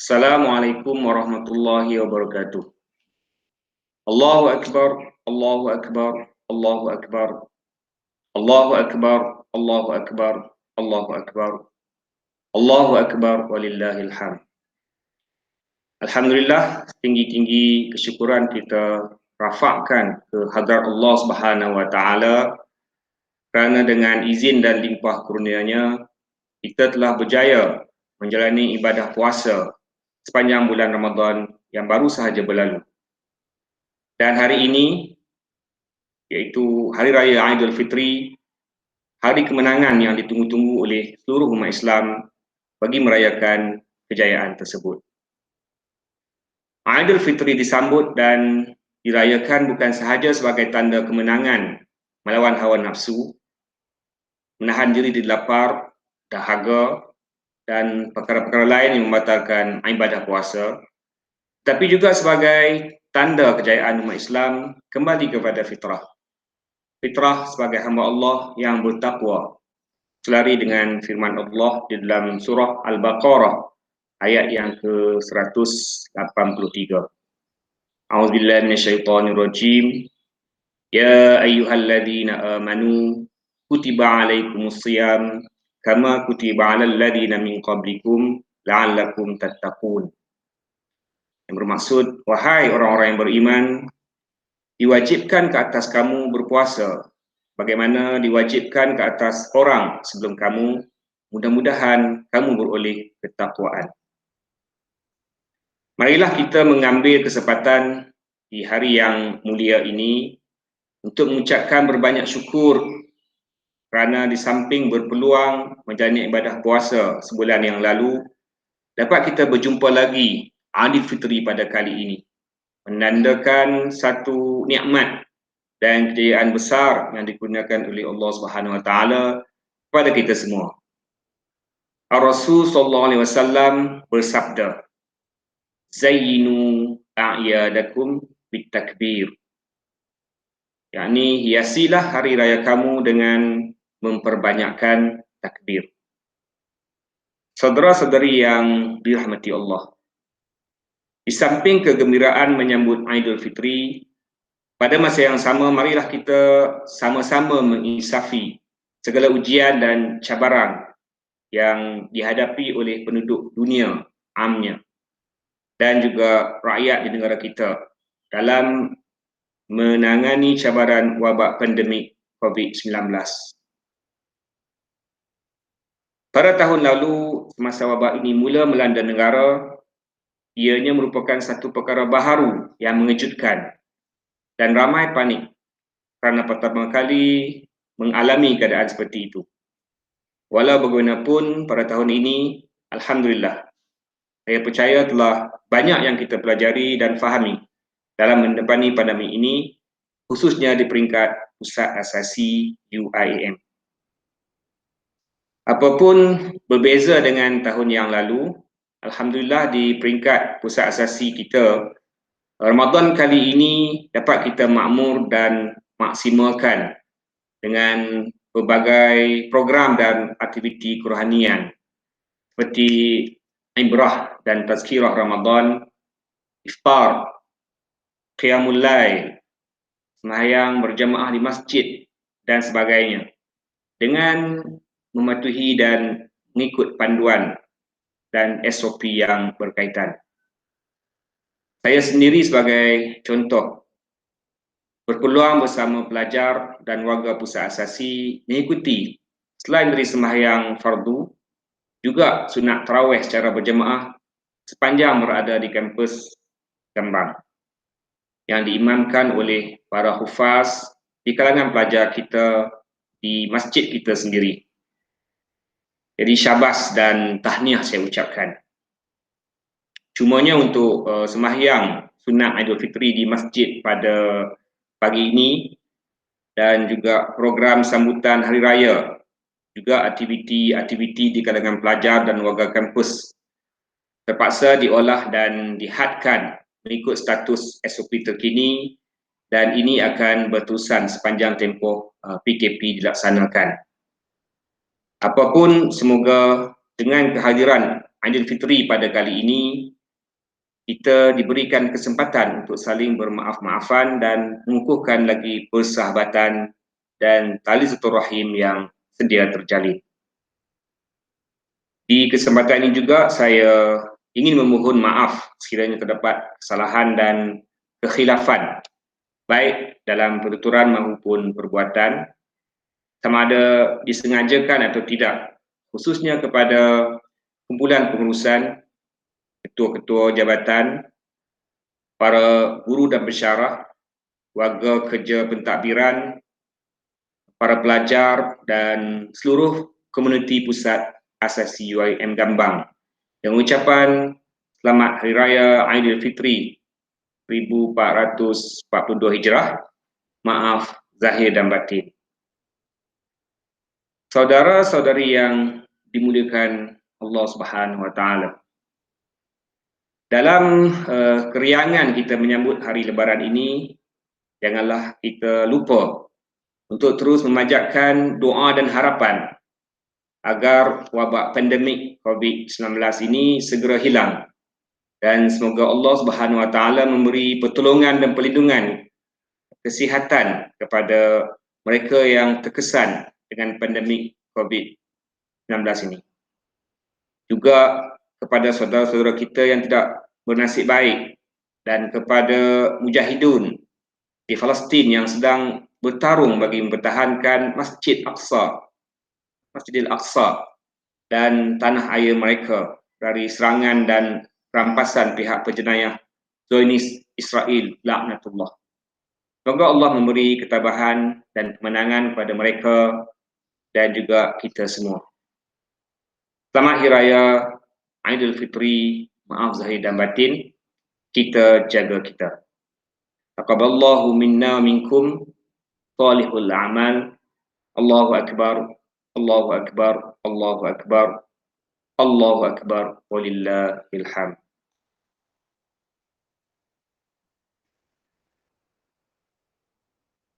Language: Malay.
Assalamualaikum warahmatullahi wabarakatuh. Allahu Akbar, Allahu Akbar, Allahu Akbar, Allahu Akbar, Allahu Akbar, Allahu Akbar, Allahu Akbar, walillahil hamd. Alhamdulillah, tinggi-tinggi kesyukuran kita rafakkan ke hadrat Allah Subhanahu wa taala kerana dengan izin dan limpah kurnianya kita telah berjaya menjalani ibadah puasa sepanjang bulan Ramadan yang baru sahaja berlalu. Dan hari ini, iaitu Hari Raya Aidilfitri, hari kemenangan yang ditunggu-tunggu oleh seluruh umat Islam bagi merayakan kejayaan tersebut. Aidilfitri disambut dan dirayakan bukan sahaja sebagai tanda kemenangan melawan hawa nafsu, menahan diri dari lapar, dahaga, dan perkara-perkara lain yang membatalkan ibadah puasa, tapi juga sebagai tanda kejayaan umat Islam kembali kepada fitrah. Fitrah sebagai hamba Allah yang bertakwa, selari dengan firman Allah di dalam surah Al-Baqarah ayat yang ke-183. A'udzubillahi minasyaitonirrajim. Ya ayyuhalladzina amanu kutiba alaikumusshiyam kama kutiba alal ladzina min qablikum la'allakum tattaqun. Yang bermaksud, wahai orang-orang yang beriman, diwajibkan ke atas kamu berpuasa bagaimana diwajibkan ke atas orang sebelum kamu, mudah-mudahan kamu beroleh ketakwaan. Marilah kita mengambil kesempatan di hari yang mulia ini untuk mengucapkan berbanyak syukur kerana di samping berpeluang menjalani ibadah puasa sebulan yang lalu, dapat kita berjumpa lagi Aidilfitri pada kali ini, menandakan satu nikmat dan kejayaan besar yang dikurniakan oleh Allah Subhanahu wa taala kepada kita semua. Ar-Rasul sallallahu alaihi wasallam bersabda, "Zayyinu a'yadakum bitakbir." yakni hiasilah hari raya kamu dengan memperbanyakkan takbir. Saudara-saudari yang dirahmati Allah, di samping kegembiraan menyambut Aidilfitri, pada masa yang sama marilah kita sama-sama mengisafi segala ujian dan cabaran yang dihadapi oleh penduduk dunia amnya dan juga rakyat di negara kita dalam menangani cabaran wabak pandemik COVID-19. Pada tahun lalu, semasa wabak ini mula melanda negara, ianya merupakan satu perkara baharu yang mengejutkan dan ramai panik kerana pertama kali mengalami keadaan seperti itu. Walau bagaimanapun pada tahun ini, alhamdulillah, saya percaya telah banyak yang kita pelajari dan fahami dalam menghadapi pandemi ini, khususnya di peringkat Pusat Asasi UIAM. Apapun berbeza dengan tahun yang lalu, alhamdulillah di peringkat Pusat Asasi kita, Ramadan kali ini dapat kita makmur dan maksimalkan dengan berbagai program dan aktiviti kerohanian seperti ibrah dan tazkirah Ramadan, iftar, qiyamul lail, sembahyang berjamaah di masjid dan sebagainya, dengan mematuhi dan mengikut panduan dan SOP yang berkaitan. Saya sendiri sebagai contoh berpeluang bersama pelajar dan warga Pusat Asasi mengikuti selain dari sembahyang fardu, juga sunat tarawih secara berjemaah sepanjang berada di kampus Gambang yang diimamkan oleh para hufaz di kalangan pelajar kita di masjid kita sendiri. Jadi syabas dan tahniah saya ucapkan. Cumanya untuk sembahyang sunat Aidilfitri di masjid pada pagi ini dan juga program sambutan Hari Raya, juga aktiviti-aktiviti di kalangan pelajar dan warga kampus terpaksa diolah dan dihadkan mengikut status SOP terkini, dan ini akan berterusan sepanjang tempoh PKP dilaksanakan. Apapun, semoga dengan kehadiran Aidilfitri pada kali ini kita diberikan kesempatan untuk saling bermaaf-maafan dan mengukuhkan lagi persahabatan dan tali silaturahim yang sedia terjalin. Di kesempatan ini juga saya ingin memohon maaf sekiranya terdapat kesalahan dan kekhilafan baik dalam penuturan maupun perbuatan, sama ada disengajakan atau tidak, khususnya kepada kumpulan pengurusan, ketua-ketua jabatan, para guru dan pensyarah, warga kerja pentadbiran, para pelajar dan seluruh komuniti pusat asasi UIM Gambang yang mengucapkan selamat Hari Raya Aidilfitri 1442 Hijrah, maaf zahir dan batin. Saudara-saudari yang dimuliakan Allah Subhanahu wa taala. Dalam keriangan kita menyambut hari Lebaran ini, janganlah kita lupa untuk terus memanjatkan doa dan harapan agar wabak pandemik COVID-19 ini segera hilang dan semoga Allah Subhanahu wa taala memberi pertolongan dan perlindungan kesihatan kepada mereka yang terkesan dengan pandemik COVID-19 ini. Juga kepada saudara-saudara kita yang tidak bernasib baik dan kepada mujahidun di Palestin yang sedang bertarung bagi mempertahankan Masjidil Aqsa dan tanah air mereka dari serangan dan rampasan pihak penjenayah Zionis Israel laknatullah. Semoga Allah memberi ketabahan dan kemenangan kepada mereka dan juga kita semua. Selamat Hari Raya Aidilfitri, maaf zahir dan batin, kita jaga kita. Taqabbalallahu minna minkum salihul a'mal. Allahu akbar, Allahu akbar, Allahu akbar, Allahu akbar, walillahil hamd.